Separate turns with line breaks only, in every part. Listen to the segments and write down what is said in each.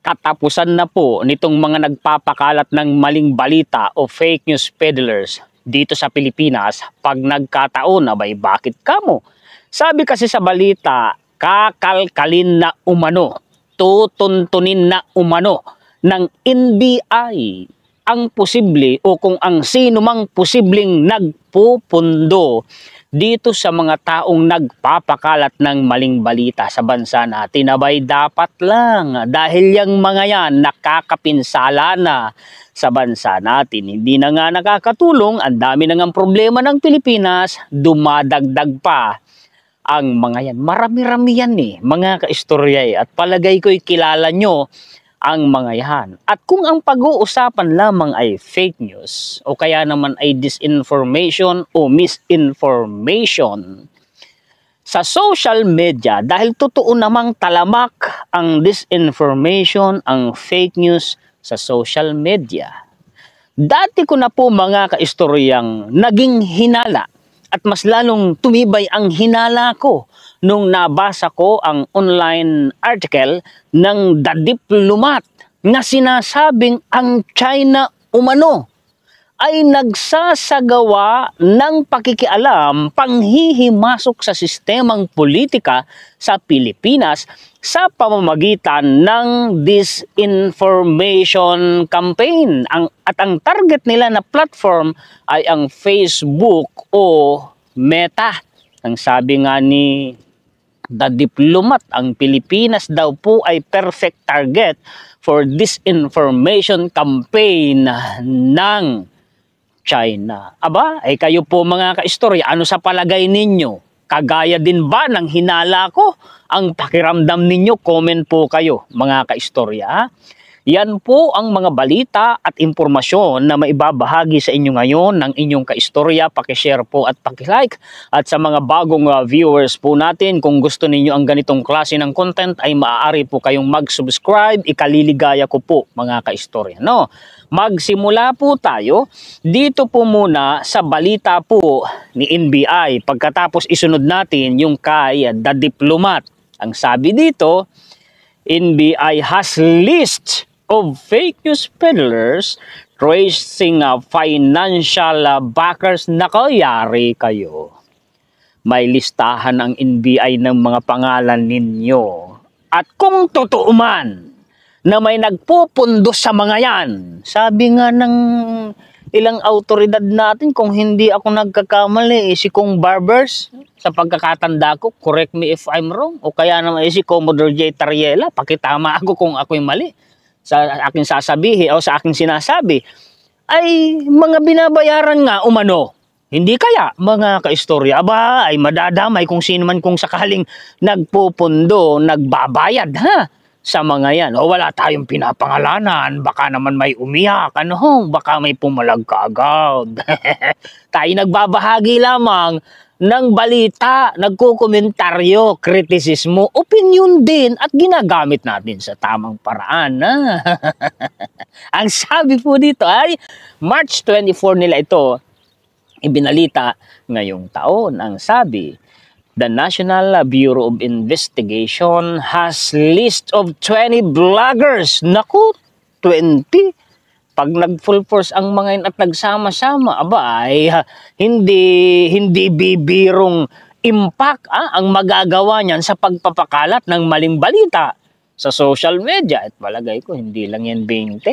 Katapusan na po nitong mga nagpapakalat ng maling balita o fake news peddlers dito sa Pilipinas pag nagkataon na bakit kamo? Sabi kasi sa balita, kakalkalin na umano, tutuntunin na umano ng NBI ang posible o kung ang sino mang posibleng nagpupundo dito sa mga taong nagpapakalat ng maling balita sa bansa natin. Abay dapat lang dahil yung mga yan nakakapinsala na sa bansa natin. Hindi na nga nakakatulong, ang dami na nga problema ng Pilipinas, dumadagdag pa ang mga yan. Marami-rami yan mga kaistorya at palagay ko'y kilala nyo ang mga yan. At kung ang pag-uusapan lamang ay fake news o kaya naman ay disinformation o misinformation sa social media, dahil totoo namang talamak ang disinformation, ang fake news sa social media. Dati ko na po mga kaistoryang naging hinala at mas lalong tumibay ang hinala ko nung nabasa ko ang online article ng The Diplomat na sinasabing ang China umano ay nagsasagawa ng pakikialam, panghihimasok sa sistemang politika sa Pilipinas sa pamamagitan ng disinformation campaign. At ang target nila na platform ay ang Facebook o Meta. Ang sabi nga ni The Diplomat, ang Pilipinas daw po ay perfect target for disinformation campaign ng China. Aba, ay kayo po mga kaistorya, ano sa palagay ninyo? Kagaya din ba ng hinala ko? Ang pakiramdam ninyo, comment po kayo mga kaistorya. Yan po ang mga balita at impormasyon na maibabahagi sa inyo ngayon ng inyong kaistorya. Pakishare po at pakilike. At sa mga bagong viewers po natin, kung gusto ninyo ang ganitong klase ng content ay maaari po kayong mag-subscribe. Ikaliligaya ko po mga kaistorya. No? Magsimula po tayo dito po muna sa balita po ni NBI. Pagkatapos isunod natin yung kay The Diplomat. Ang sabi dito, NBI has list of fake news peddlers tracing financial backers. Nakayari kayo. May listahan ang NBI ng mga pangalan ninyo. At kung totoo man na may nagpupundo sa mga yan, sabi nga ng ilang autoridad natin, kung hindi ako nagkakamali, si Kong Barbers, sa pagkakatanda ko, correct me if I'm wrong, o kaya naman si Commodore J. Tariela, pakitama ako kung ako'y mali sa aking sasabihin o sa aking sinasabi, ay mga binabayaran nga umano. Hindi kaya mga kaistorya, aba ay madadamay kung sino man kung sakaling nagpupundo, nagbabayad sa mga yan. O wala tayong pinapangalanan, baka naman may umiyak, baka may pumalag ka agad. Tayo nagbabahagi lamang ng balita, nagkukomentaryo, kritisismo, opinion din at ginagamit natin sa tamang paraan. Ang sabi po dito ay March 24 nila ito ibinalita ngayong taon. Ang sabi, the National Bureau of Investigation has list of 20 bloggers. Naku, 20. Pag nag-full force ang mga yun at nagsama-sama, aba ay hindi bibirong impact ang magagawa niyan sa pagpapakalat ng maling balita sa social media. At palagay ko, hindi lang yan 20.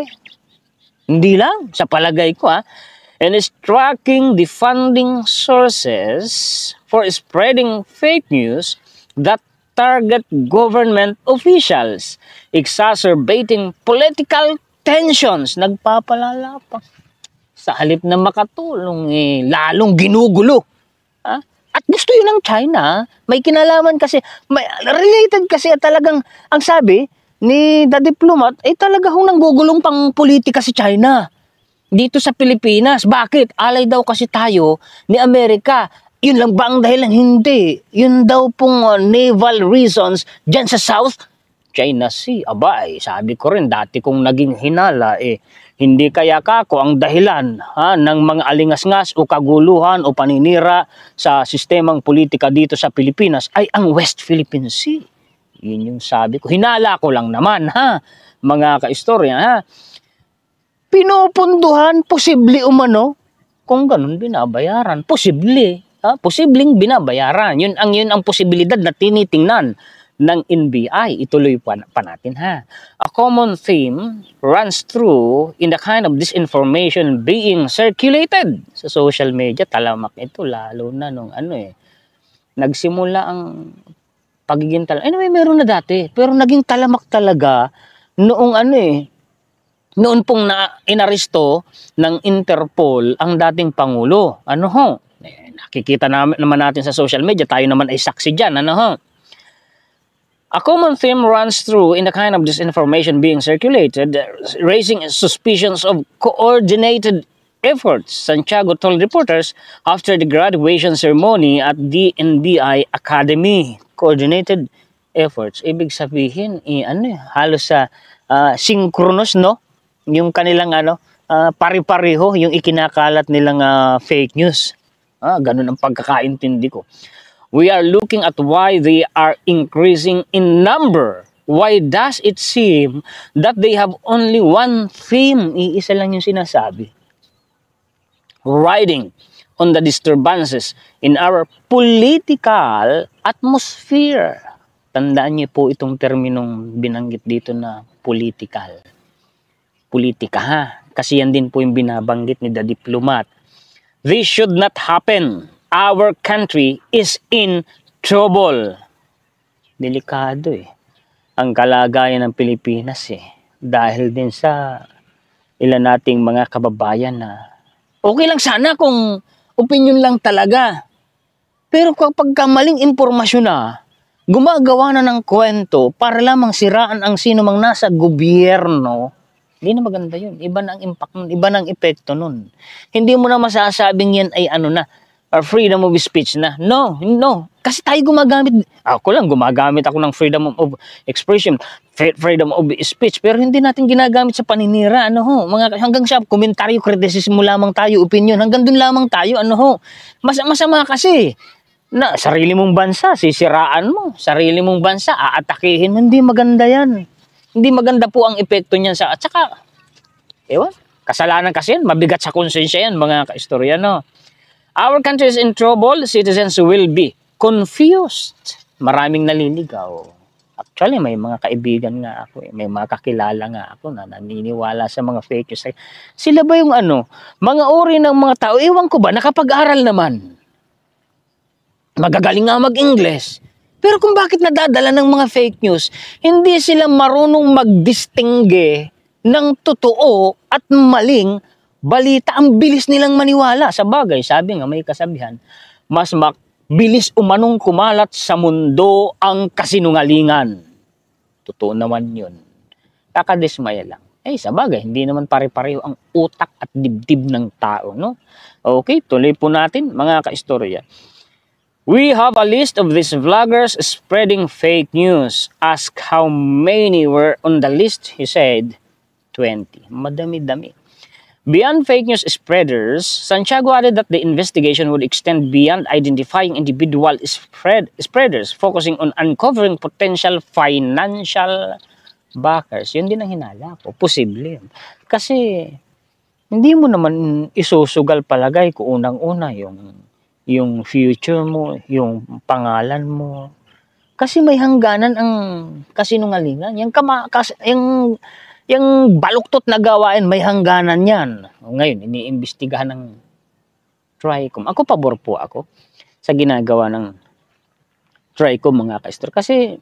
Hindi lang, sa palagay ko and is tracking the funding sources for spreading fake news that target government officials, exacerbating political tensions. Nagpapalala pa. Sa halip na makatulong, lalong ginugulo. At gusto yun ng China. May kinalaman kasi, related kasi talagang, ang sabi ni The Diplomat, ay talaga nanggugulong pang politika si China dito sa Pilipinas. Bakit? Alay daw kasi tayo ni Amerika. Yun lang ba ang dahilan? Hindi. Yun daw pong naval reasons dyan sa South China Sea. Abay, sabi ko rin, dati kong naging hinala, hindi kaya kako ang dahilan ng mga alingas-ngas o kaguluhan o paninira sa sistemang politika dito sa Pilipinas ay ang West Philippine Sea. Yun yung sabi ko. Hinala ko lang naman, ha? Mga kaistorya, ha? Pinupunduhan, posible umano, kung ganun binabayaran. Posible, ha? Posibleng binabayaran. Yun ang posibilidad na tinitingnan ng NBI. Ituloy pa natin, ha? A common theme runs through in the kind of disinformation being circulated sa social media. Talamak ito, lalo na nung nagsimula ang pagiging talamak. Anyway, meron na dati, pero naging talamak talaga noong noon pong inaresto ng Interpol ang dating Pangulo. Nakikita naman natin sa social media, tayo naman ay saksi dyan, A common theme runs through in the kind of disinformation being circulated, raising suspicions of coordinated efforts, Santiago told reporters after the graduation ceremony at the NBI Academy. Coordinated efforts. Ibig sabihin, halos sa synchronous, no? Yung kanilang pari-pareho, yung ikinakalat nilang fake news. Ganun ang pagkakaintindi ko. We are looking at why they are increasing in number. Why does it seem that they have only one theme? Iisa lang yung sinasabi. Riding on the disturbances in our political atmosphere. Tandaan niyo po itong terminong binanggit dito na political. Politika, ha? Kasi yan din po yung binabanggit ni The Diplomat. This should not happen. Our country is in trouble. Delikado ang kalagayan ng Pilipinas dahil din sa ilan nating mga kababayan na okay lang sana kung opinion lang talaga. Pero kapag maling impormasyon na, gumagawa na ng kwento para lamang siraan ang sino mang nasa gobyerno, hindi na maganda yun. Iba na ang impact nun, iba na ang epekto nun. Hindi mo na masasabing yan ay freedom of speech na. No. Kasi tayo gumagamit, gumagamit ako ng freedom of expression, freedom of speech, pero hindi natin ginagamit sa paninira, hanggang sa komentaryo, kritisismo lamang tayo, opinion, hanggang dun lamang tayo, masama kasi, na sarili mong bansa, sisiraan mo, sarili mong bansa, aatakihin mo, hindi maganda yan. Hindi maganda po ang epekto niyan at saka, kasalanan kasi yan, mabigat sa konsensya yan, mga kaistorya, Our country is in trouble, citizens will be confused. Maraming naliligaw. Actually, may mga kaibigan nga ako, may mga kakilala nga ako na naniniwala sa mga fake news. Sila ba yung mga uri ng mga tao, ewan ko ba, nakapag-aral naman. Magagaling nga mag-English. Pero kung bakit nadadala ng mga fake news, hindi sila marunong magdistingge ng totoo at maling balita. Ang bilis nilang maniwala. Sa bagay, sabi nga may kasabihan, mas bilis umanong kumalat sa mundo ang kasinungalingan. Totoo naman yun. Kakadismaya lang. Sa bagay, hindi naman pare-pareho ang utak at dibdib ng tao, Okay, tuloy po natin, mga kaistorya. We have a list of these vloggers spreading fake news. Ask how many were on the list, he said. 20. Madami-dami. Beyond fake news spreaders, Santiago added that the investigation would extend beyond identifying individual spreaders, focusing on uncovering potential financial backers. Yun din ang hinala ko. Posible. Kasi hindi mo naman isusugal palagay kung unang-una yung future mo, yung pangalan mo. Kasi may hangganan ang kasinungalingan. Yung baluktot na gawain, may hangganan yan. Ngayon, iniimbestigahan ng TRICOM. Ako, pabor po ako sa ginagawa ng TRICOM, mga kaistor. Kasi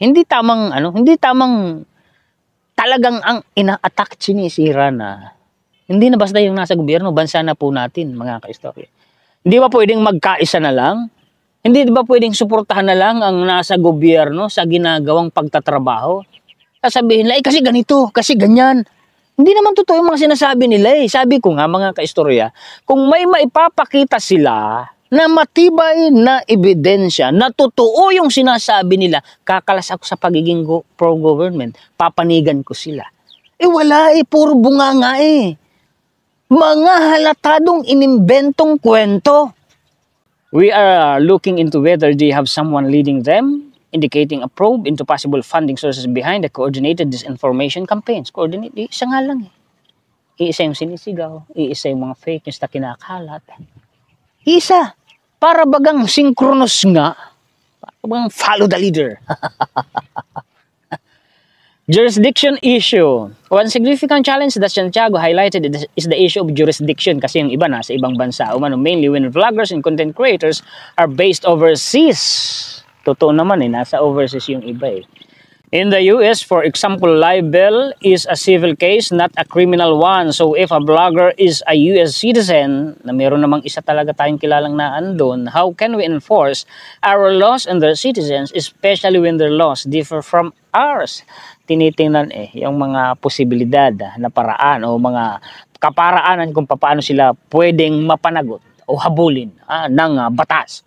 hindi tamang talagang ang ina-attack, sinisira na. Hindi na basta yung nasa gobyerno, bansa na po natin, mga kaistor. Hindi ba pwedeng magkaisa na lang? Hindi ba pwedeng suportahan na lang ang nasa gobyerno sa ginagawang pagtatrabaho? Sasabihin nila, kasi ganito, kasi ganyan. Hindi naman totoo yung mga sinasabi nila. Sabi ko nga, mga kaistorya, kung may maipapakita sila na matibay na ebidensya, na totoo yung sinasabi nila, kakalas ako sa pagiging pro-government, papanigan ko sila. Wala puro bunga nga Mga halatadong inimbentong kwento. We are looking into whether they have someone leading them indicating a probe into possible funding sources behind the coordinated disinformation campaigns. Coordinate, isa nga lang eh. Iisa yung sinisigaw, iisa yung mga fake news na kinakalat. Isa, para bagang synchronous nga, para bagang follow the leader. Jurisdiction issue. One significant challenge that Santiago highlighted is the issue of jurisdiction kasi yung iba nasa ibang bansa. Mainly when vloggers and content creators are based overseas. Totoo naman eh, nasa overseas yung iba eh. In the US, for example, libel is a civil case, not a criminal one. So if a blogger is a US citizen, na meron namang isa talaga tayong kilalang naan doon, how can we enforce our laws and their citizens, especially when their laws differ from ours? Tinitingnan yung mga posibilidad na paraan o mga kaparaanan kung paano sila pwedeng mapanagot o habulin ng batas.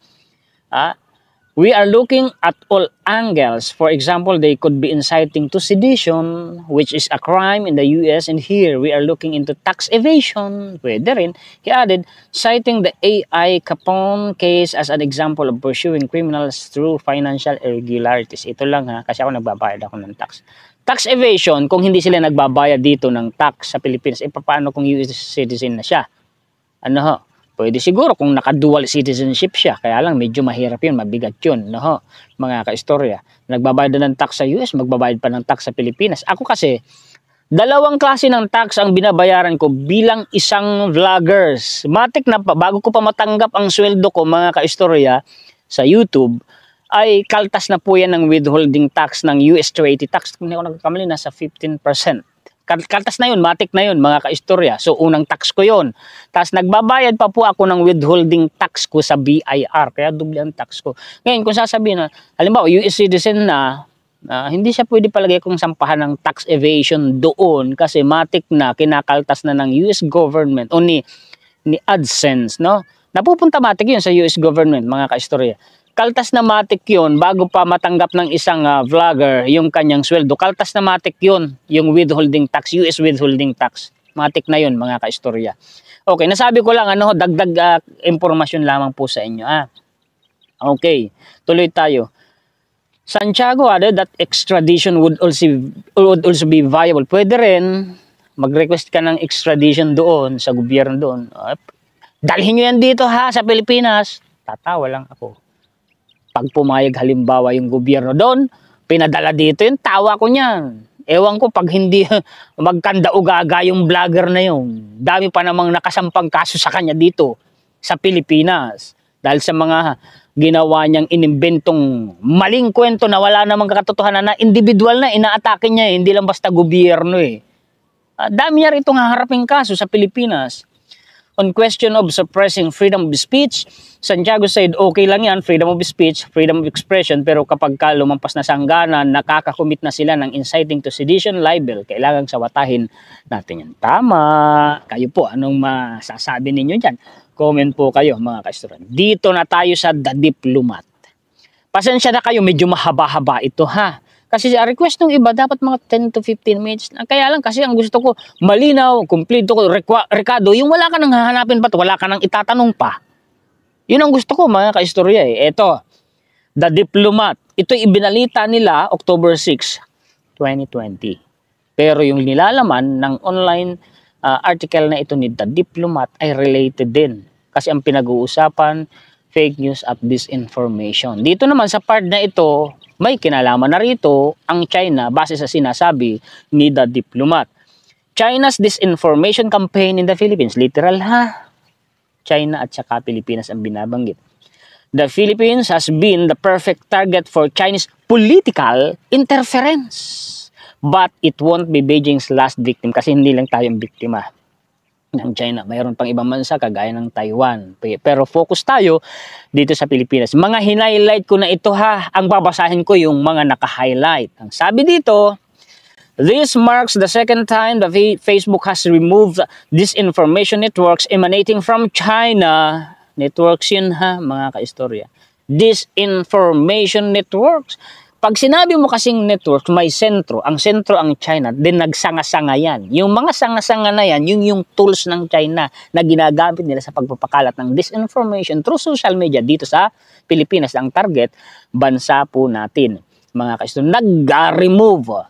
We are looking at all angles. For example, they could be inciting to sedition, which is a crime in the US, and here we are looking into tax evasion. Pwede rin. He added, citing the AI Capone case as an example of pursuing criminals through financial irregularities. Ito lang kasi ako nagbabayad ako ng tax. Tax evasion, kung hindi sila nagbabayad dito ng tax sa Pilipinas, paano kung US citizen na siya? Pwede siguro kung naka-dual citizenship siya. Kaya lang medyo mahirap yun, mabigat yun. Mga kaistorya. Nagbabayad na ng tax sa US, magbabayad pa ng tax sa Pilipinas. Ako kasi, dalawang klase ng tax ang binabayaran ko bilang isang vloggers. Matik na pa, bago ko pa matanggap ang sweldo ko, mga kaistorya, sa YouTube, ay kaltas na po yan ng withholding tax ng US 280 tax. Kung hindi ako nagkakamali, nasa 15%. Kaltas na yun, matik na yun, mga kaistorya. So, unang tax ko yun. Tapos, nagbabayad pa po ako ng withholding tax ko sa BIR. Kaya, doble ang tax ko. Ngayon, kung sasabihin na, halimbawa, US citizen na, hindi siya pwede palagay kung sampahan ng tax evasion doon kasi matik na, kinakaltas na ng US government o ni AdSense, no? Napupunta matik yun sa US government, mga kaistorya. Kaltas na matik yun bago pa matanggap ng isang vlogger yung kanyang sweldo. Kaltas na matik yun yung withholding tax, US withholding tax. Matik na yun, mga kaistorya. Okay, nasabi ko lang, dagdag impormasyon lamang po sa inyo. Okay, tuloy tayo. Santiago added that extradition would also be viable. Pwede rin mag-request ka ng extradition doon sa gobyerno doon. Dalhin nyo yan dito sa Pilipinas. Tatawa lang ako. Pag pumayag halimbawa yung gobyerno doon, pinadala dito yung tawa ko niyan. Ewan ko pag hindi magkanda-ugaga yung vlogger na yun. Dami pa namang nakasampang kaso sa kanya dito sa Pilipinas. Dahil sa mga ginawa niyang inimbentong maling kwento na wala namang katotohanan na individual na inaatake niya hindi lang basta gobyerno Dami niya rito haharaping kaso sa Pilipinas. On question of suppressing freedom of speech, Santiago said okay lang yan, freedom of speech, freedom of expression, pero kapag lumampas na sa hangganan, nakakakomit na sila ng inciting to sedition, libel, kailangan sawatahin natin yan. Tama! Kayo po, anong masasabi ninyo dyan? Comment po kayo, mga kaistorya. Dito na tayo sa The Diplomat. Pasensya na kayo, medyo mahaba-haba ito Kasi request ng iba, dapat mga 10 to 15 minutes. Kaya lang kasi ang gusto ko, malinaw, kumpleto ko, Ricardo, yung wala ka nang hahanapin pa, wala ka nang itatanong pa. Yun ang gusto ko, mga kaistorya Ito, The Diplomat. Ito ibinalita nila October 6, 2020. Pero yung nilalaman ng online article na ito ni The Diplomat ay related din. Kasi ang pinag-uusapan, fake news at disinformation. Dito naman sa part na ito, may kinalaman na rito ang China base sa sinasabi ni The Diplomat. China's disinformation campaign in the Philippines. Literal China at saka Pilipinas ang binabanggit. The Philippines has been the perfect target for Chinese political interference. But it won't be Beijing's last victim kasi hindi lang tayong biktima ng China. Mayroon pang ibang bansa kagaya ng Taiwan. Pero focus tayo dito sa Pilipinas. Mga hinighlight ko na ito Ang babasahin ko yung mga naka-highlight. Ang sabi dito, this marks the second time that Facebook has removed disinformation networks emanating from China. Networks yun mga kaistorya. Disinformation networks. Pag sinabi mo kasing network, may sentro ang China, din nagsanga-sanga yan. Yung mga sanga-sanga na yan, yung tools ng China na ginagamit nila sa pagpapakalat ng disinformation through social media dito sa Pilipinas. Ang target, bansa po natin. Mga kaisto, nag-remove,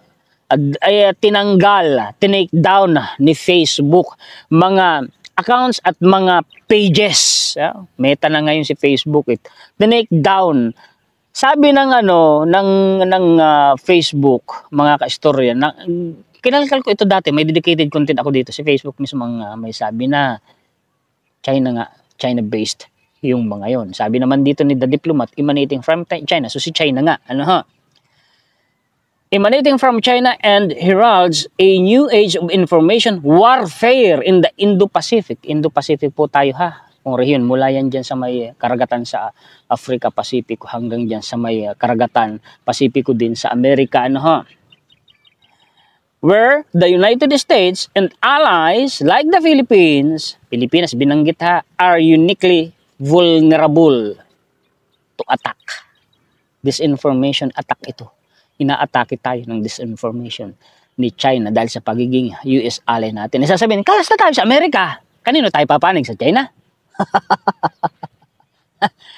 tinanggal, tinake down ni Facebook mga accounts at mga pages. Meta na ngayon si Facebook. Tinake down. Sabi ng Facebook, mga kaistorya, kinalkal ko ito dati, may dedicated content ako dito. Si Facebook mismo may sabi na China-based yung mga yon. Sabi naman dito ni The Diplomat, emanating from China. So si China nga, emanating from China and heralds a new age of information warfare in the Indo-Pacific. Indo-Pacific po tayo kung rehiyon, mula yan dyan sa may karagatan sa Africa, Pacific, hanggang dyan sa may karagatan Pasipiko din sa Amerika, where the United States and allies like the Pilipinas binanggit are uniquely vulnerable to attack. Disinformation attack ito. Inaatake tayo ng disinformation ni China dahil sa pagiging US ally natin. Sasabihin, kalas na tayo sa Amerika. Kanino tayo papanig? Sa China?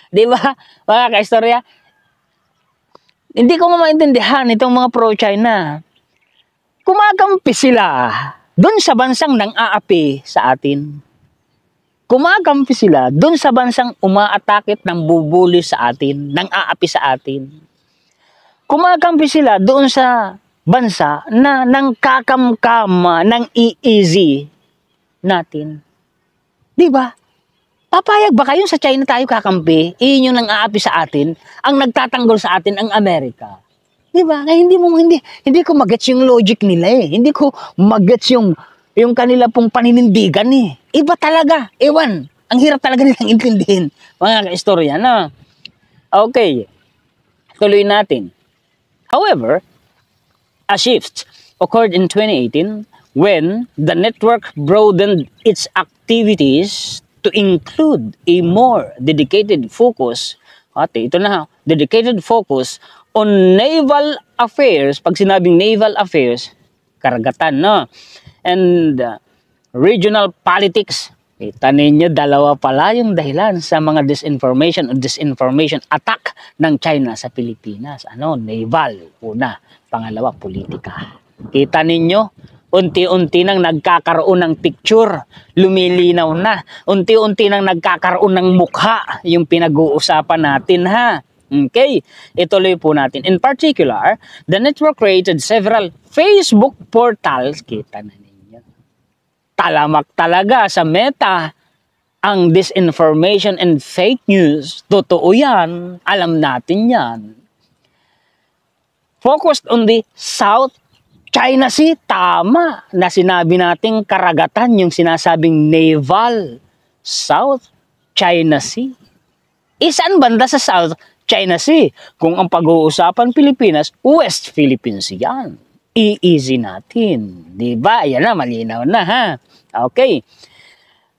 Di ba, mga kaistorya? Hindi ko maintindihan itong mga pro-China. Kumakampi sila doon sa bansang nang-aapi sa atin. Kumakampi sila doon sa bansang umaatakit ng bubuli sa atin, nang-aapi sa atin. Kumakampi sila doon sa bansa na nang kakamkama, nang easy natin. Di ba? Papayag ba kayo sa China tayo kakampi? Iyon yung nang-aapi sa atin, ang nagtatanggol sa atin ang Amerika. Di ba? Kaya hindi ko magets yung logic nila eh. Hindi ko magets yung kanila pong paninindigan eh. Iba talaga. Ewan. Ang hirap talaga nilang intindihin. Mga kaistorya na. Okay. Tuloy natin. However, a shift occurred in 2018 when the network broadened its activities to include a more dedicated focus, dedicated focus on naval affairs. Pag sinabing naval affairs, karagatan, and regional politics. Kita ninyo, dalawa pala yung dahilan sa mga disinformation attack ng China sa Pilipinas. Naval, una. Pangalawa, politika. Kita ninyo, unti-unti nang nagkakaroon ng picture, lumilinaw na. Unti-unti nang nagkakaroon ng mukha yung pinag-uusapan natin, Okay, ituloy po natin. In particular, the network created several Facebook portals. Kita na ninyo. Talamak talaga sa Meta ang disinformation and fake news. Totoo yan. Alam natin yan. Focused on the South China Sea, tama na sinabi nating karagatan yung sinasabing naval. South China Sea. Isaan banda sa South China Sea? Kung ang pag-uusapan Pilipinas, West Philippines yan. I-easy natin. Diba? Yan na, malinaw na Okay.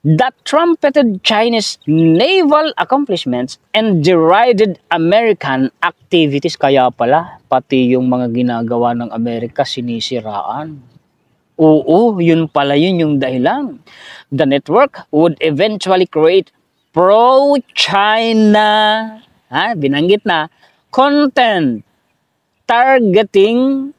The trumpeted Chinese naval accomplishments and derided American activities. Kaya pala, pati yung mga ginagawa ng Amerika sinisiraan. Oo, yun pala yung dahilan. The network would eventually create pro-China, binanggit na, content targeting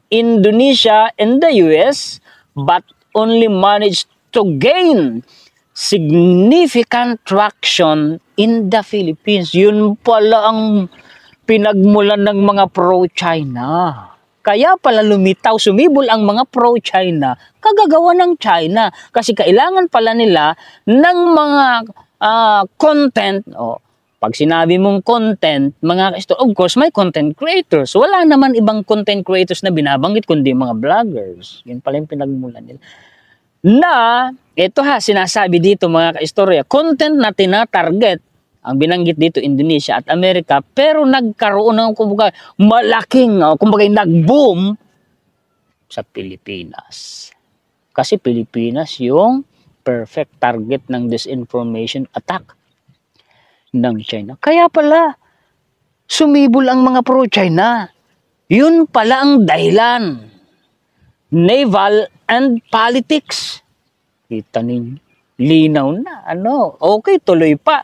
Indonesia and the US, but only managed to gain significant traction in the Philippines. Yun pala ang pinagmulan ng mga pro-China. Kaya pala sumibol ang mga pro-China, kagagawa ng China. Kasi kailangan pala nila ng mga content. Pag sinabi mong content, of course, may content creators. Wala naman ibang content creators na binabanggit kundi mga vloggers. Yun pala yung pinagmulan nila. Na, ito sinasabi dito mga kaistorya, content na tinatarget, ang binanggit dito Indonesia at Amerika, pero nagkaroon ng malaking, nag-boom sa Pilipinas. Kasi Pilipinas yung perfect target ng disinformation attack ng China. Kaya pala, Sumibol ang mga pro-China. Yun pala ang dahilan. Naval and politics. Kita ninyo. Linaw na. Okay, tuloy pa.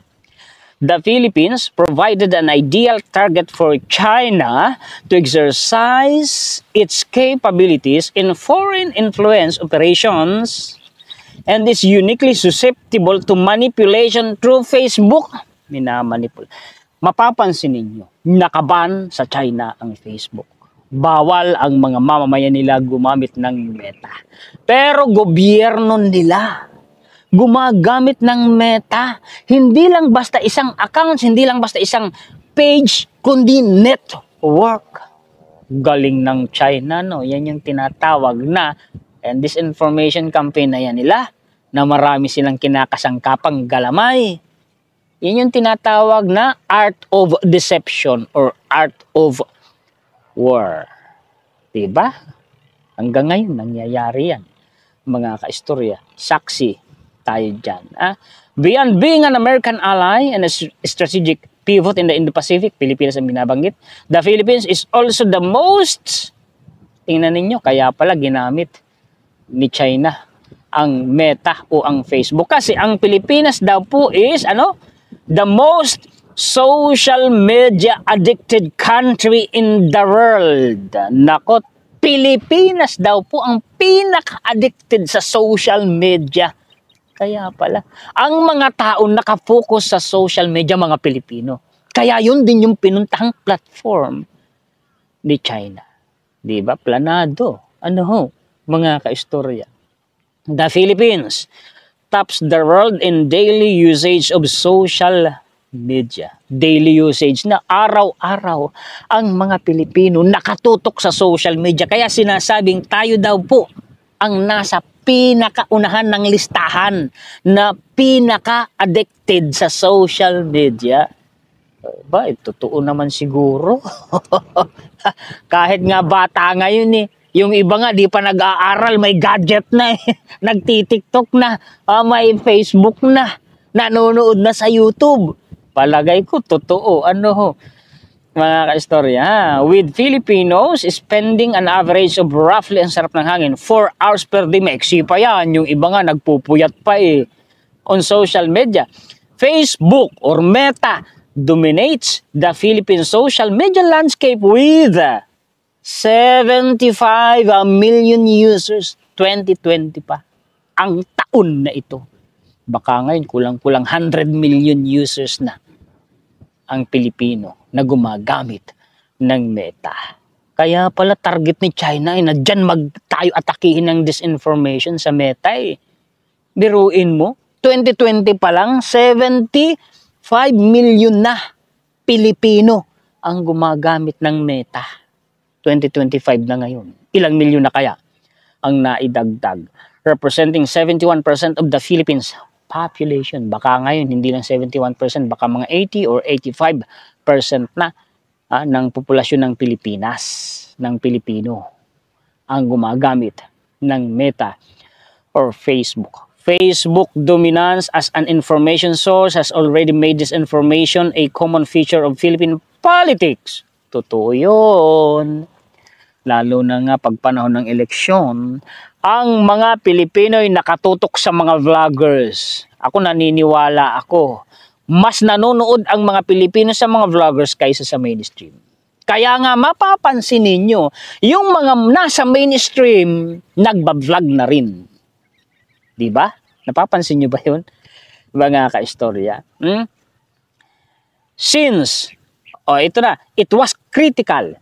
The Philippines provided an ideal target for China to exercise its capabilities in foreign influence operations and is uniquely susceptible to manipulation through Facebook. Minamanipul. Mapapansin ninyo, nakaban sa China ang Facebook. Bawal ang mga mamamayan nila gumamit ng Meta. Pero gobyerno nila gumagamit ng Meta. Hindi lang basta isang account, hindi lang basta isang page, kundi network. Galing ng China, no? Yan yung tinatawag na and disinformation campaign na yan nila na marami silang kinakasangkapang galamay. Yan yung tinatawag na art of deception or art of war. Diba? Hanggang ngayon, nangyayari yan. Mga kaistorya, saksi tayo dyan. Beyond being an American ally and a strategic pivot in the Indo-Pacific, Pilipinas ang binabanggit, the Philippines is also the most, tingnan ninyo, kaya pala ginamit ni China ang Meta o ang Facebook. Kasi ang Pilipinas daw po is, the most social media addicted country in the world. Nako, Pilipinas daw po ang pinaka-addicted sa social media. Kaya pala, ang mga tao nakafocus sa social media, mga Pilipino. Kaya yun din yung pinuntahang platform ni China. Diba? Planado. Mga kaistorya. The Philippines tops the world in daily usage of social media. Daily usage na araw-araw ang mga Pilipino nakatutok sa social media. Kaya sinasabing tayo daw po ang nasa pinakaunahan ng listahan na pinaka-addicted sa social media. Totoo naman siguro. Kahit nga bata ngayon yung iba nga di pa nag-aaral, may gadget na nagti-TikTok na, may Facebook na, nanonood na sa YouTube. Palagay ko, totoo. Mga kaistorya, with Filipinos spending an average of roughly, ang sarap ng hangin, 4 hours per day. Maiksi pa yan. Yung iba nga nagpupuyat pa on social media. Facebook or Meta dominates the Philippine social media landscape with 75 million users 2020 pa. Ang taon na ito. Baka ngayon kulang-kulang 100 million users na ang Pilipino na gumagamit ng Meta. Kaya pala target ni China na dyan tayo atakihin ng disinformation sa Meta Biruin mo, 2020 pa lang, 75 million na Pilipino ang gumagamit ng Meta. 2025 na ngayon. Ilang milyon na kaya ang naidagdag? Representing 71% of the Philippines population. Baka ngayon, hindi lang 71%, baka mga 80 or 85% na ng populasyon ng Pilipinas, ng Pilipino, ang gumagamit ng Meta or Facebook. Facebook dominance as an information source has already made this information a common feature of Philippine politics. Totoo yun. Lalo na nga pag panahon ng eleksyon, ang mga Pilipino ay nakatutok sa mga vloggers. Ako naniniwala ako, mas nanonood ang mga Pilipino sa mga vloggers kaysa sa mainstream. Kaya nga mapapansin ninyo, yung mga nasa mainstream, nagbablog na rin. Diba? Napapansin nyo ba yun? Mga kaistorya. Since, it was critical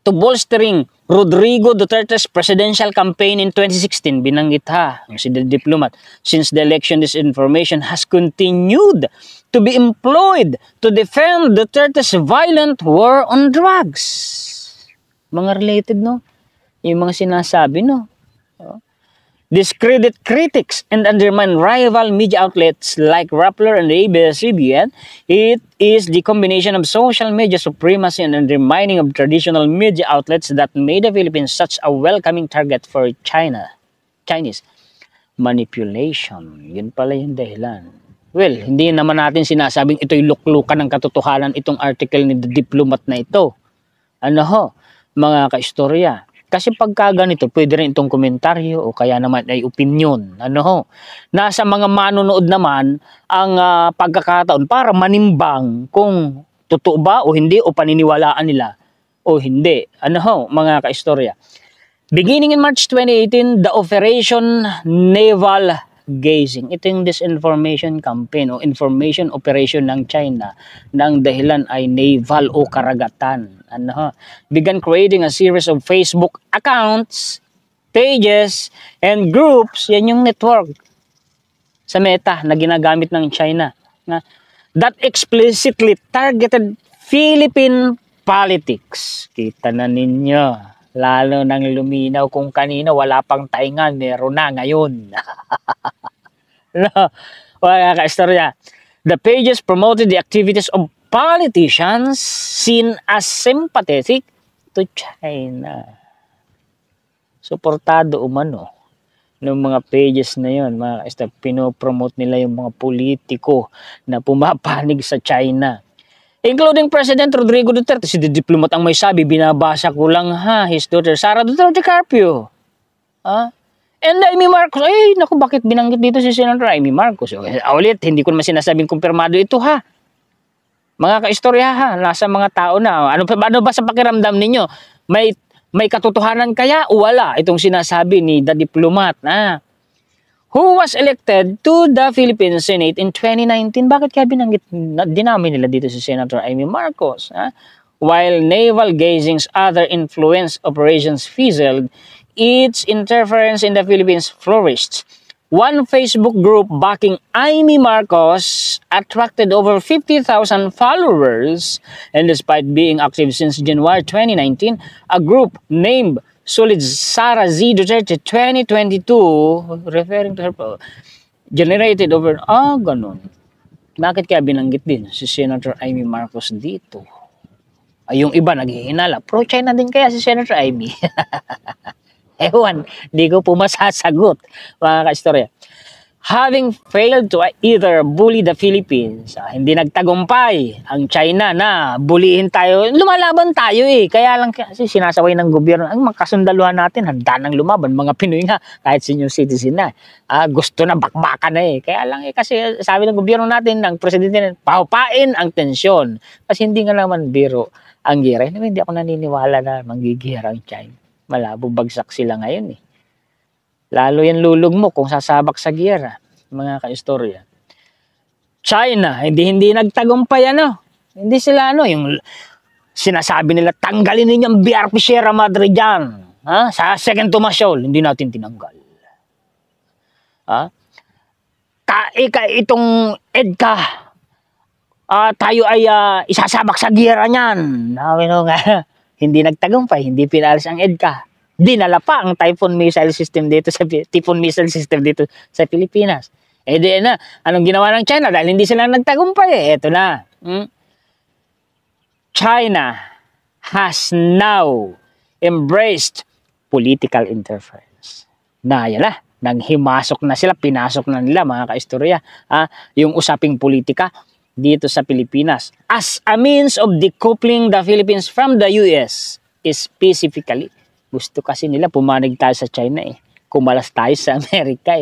to bolstering Rodrigo Duterte's presidential campaign in 2016, binanggit si the diplomat, since the election disinformation has continued to be employed to defend Duterte's violent war on drugs. Mga related, no? Yung mga sinasabi, no? Discredit critics and undermine rival media outlets like Rappler and ABS-CBN. It is the combination of social media supremacy and undermining of traditional media outlets that made the Philippines such a welcoming target for Chinese manipulation. Yun pala yung dahilan. Well, hindi naman natin sinasabing ito'y luklukan ng katotohanan itong article ni The Diplomat na ito. Ano ho, mga kaistorya. Kasi pagka ganito, pwede rin itong komentaryo o kaya naman ay opinion. Ano ho, nasa mga manonood naman ang pagkakataon para manimbang kung totoo ba o hindi o paniniwalaan nila o hindi. Ano ho, mga kaistorya. Beginning in March 2018, the Operation Naval Gazing. Ito yung disinformation campaign o information operation ng China na ang dahilan ay naval o karagatan. Began creating a series of Facebook accounts, pages, and groups. Yan yung network sa Meta na ginagamit ng China that explicitly targeted Philippine politics. Kita na ninyo. Lalo nang luminaw kung kanino wala pang taingan, meron na ngayon. No, mga kaistorya. The pages promoted the activities of politicians seen as sympathetic to China. Suportado umano ng mga pages na yon, mga kaistorya. Pinopromote nila yung mga politiko na pumapanig sa China. Including President Rodrigo Duterte. Si The Diplomat ang may sabi, binabasa ko lang his daughter Sara Duterte Carpio. And Amy Marcos, naku, bakit binanggit dito si Senator Amy Marcos? Ulit, hindi ko naman sinasabing kumpirmado ito Mga kaistorya nasa mga tao na. Ano ba sa pakiramdam ninyo? May katotohanan kaya o wala itong sinasabi ni The Diplomat who was elected to the Philippine Senate in 2019. Bakit kaya binanggit, dinami nila dito si Senator Amy Marcos? While naval gazing's other influence operations fizzled, its interference in the Philippines flourished. One Facebook group backing Amy Marcos attracted over 50,000 followers, and despite being active since January 2019, a group named Solid Sara Z Duterte 2022, referring to her, generated over, ganun. Bakit kaya binanggit din si Senator Amy Marcos dito? Yung iba naghihinala, pro-China din kaya si Senator Amy? Ewan, di ko po masasagot, mga kaistorya. Having failed to either bully the Philippines, hindi nagtagumpay ang China na bulihin tayo, lumalaban tayo Kaya lang kasi sinasaway ng gobyerno, ang mga kasundaluhan natin, handa nang lumaban, mga Pinoy nga, kahit senior citizen na. Gusto na, bakbakan na Kaya lang kasi sabi ng gobyerno natin, ng presidente, paupain ang tensyon. Kasi hindi nga naman biro ang gira. Hindi ako naniniwala na manggigihira ang China. Malabo bagsak sila ngayon Lalo yan lulog mo kung sasabak sa giyera, mga kaistorya. China, hindi nagtagumpay Hindi sila yung sinasabi nila, tanggalin ninyo ang BRP Sierra Madre dyan. Sa Second Tomas Shoal, hindi natin tinanggal. Itong EDCA, tayo ay isasabak sa giyera niyan. Hindi nagtagumpay, hindi pinalis ang EDCA. Dinala pa ang Typhoon missile system dito sa Pilipinas. Anong ginawa ng China? Dahil hindi sila nagtagumpay Ito na. China has now embraced political interference. Nang himasok na sila, pinasok na nila, mga kaistorya, yung usaping politika dito sa Pilipinas as a means of decoupling the Philippines from the US. Specifically, gusto kasi nila pumanig tayo sa China Kumalas tayo sa Amerika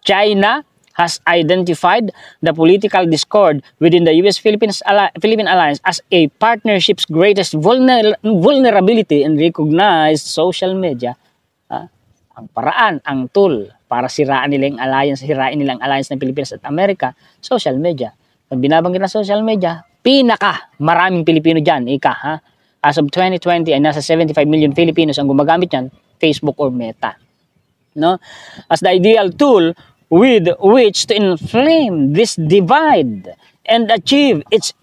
China has identified the political discord within the US-Philippine alliance as a partnership's greatest vulnerability and recognized social media ang paraan, ang tool para sirain nilang alliance ng Pilipinas at Amerika, social media. Pag binabanggit na social media, maraming Pilipino dyan, As of 2020 ay nasa 75 million Filipinos ang gumagamit niyan, Facebook or Meta. As the ideal tool with which to inflame this divide and achieve its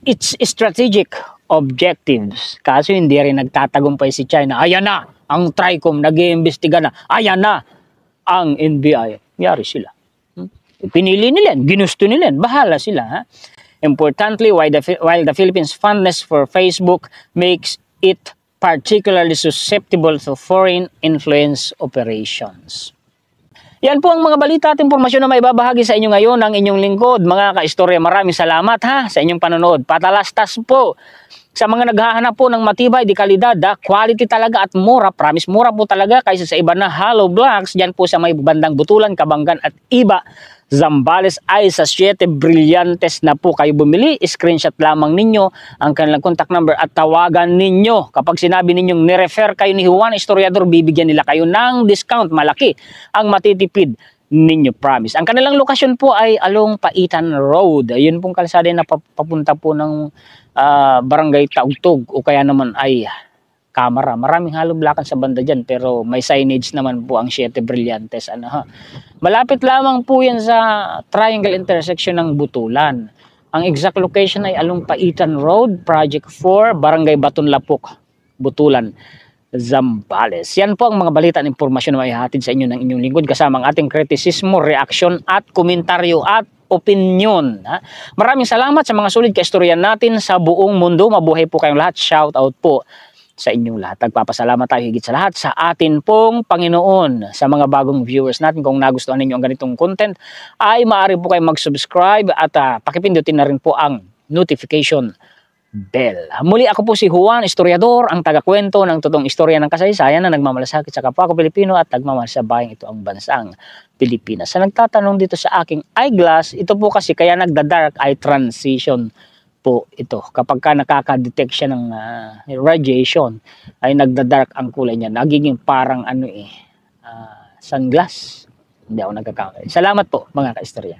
strategic objectives. Kaso hindi rin nagtatagumpay si China. Ayan na, ang TRICOM nag-iimbestiga na. Ayan na, ang NBI. Yari sila. Pinili nila, ginusto nila, bahala sila. Importantly, while the Philippines' fondness for Facebook makes it particularly susceptible to foreign influence operations. Yan po ang mga balita at impormasyon na may babahagi sa inyo ngayon ng inyong lingkod. Mga kaistorya, maraming salamat ha sa inyong panonood. Patalastas po sa mga naghahanap po ng matibay, di kalidad, quality talaga at mura. Promise, mura po talaga kaysa sa iba na hollow blocks. Diyan po sa may bandang Butulan, Kabanggan at iba. Zambales ay sa 7 Brillantes na po kayo bumili. Screenshot lamang ninyo ang kanilang contact number at tawagan ninyo. Kapag sinabi ninyong nirefer kayo ni Juan Historiador, bibigyan nila kayo ng discount. Malaki ang matitipid ninyo, promise. Ang kanilang lokasyon po ay along Paitan Road. Yun pong kalsada na papunta po ng Barangay Taugtog o kaya naman ay Kamara. Maraming hollow blockan sa banda dyan pero may signage naman po ang 7 Brillantes. Ano, ha? Malapit lamang po yan sa triangle intersection ng Butulan. Ang exact location ay along Paitan Road, Project 4, Barangay Batonlapok, Butulan, Zambales. Yan po ang mga balita at impormasyon na maihatid sa inyo ng inyong lingkod kasama ang ating kritisismo, reaksyon at komentaryo at opinion. Ha? Maraming salamat sa mga sulit kaistoryan natin sa buong mundo. Mabuhay po kayong lahat. Shout out po sa inyong lahat. Nagpapasalamat tayo higit sa lahat sa atin pong Panginoon. Sa mga bagong viewers natin, kung nagustuhan ninyo ang ganitong content, ay maaari po kayong mag-subscribe at pakipindutin na rin po ang notification bell. Muli ako po si Juan Historiador, ang tagakwento ng totoong istorya ng kasaysayan na nagmamalasakit sa kapwa ko Pilipino at nagmamahal sa bayang ito ang bansang Pilipinas. Sa nagtatanong dito sa aking eyeglass, ito po kasi kaya nagda-dark eye transition po ito. Kapag ka nakaka-detect siya ng radiation, ay nagda-dark ang kulay niya. Nagiging parang sunglass. Hindi ako nagkakamali. Salamat po mga kaistorya.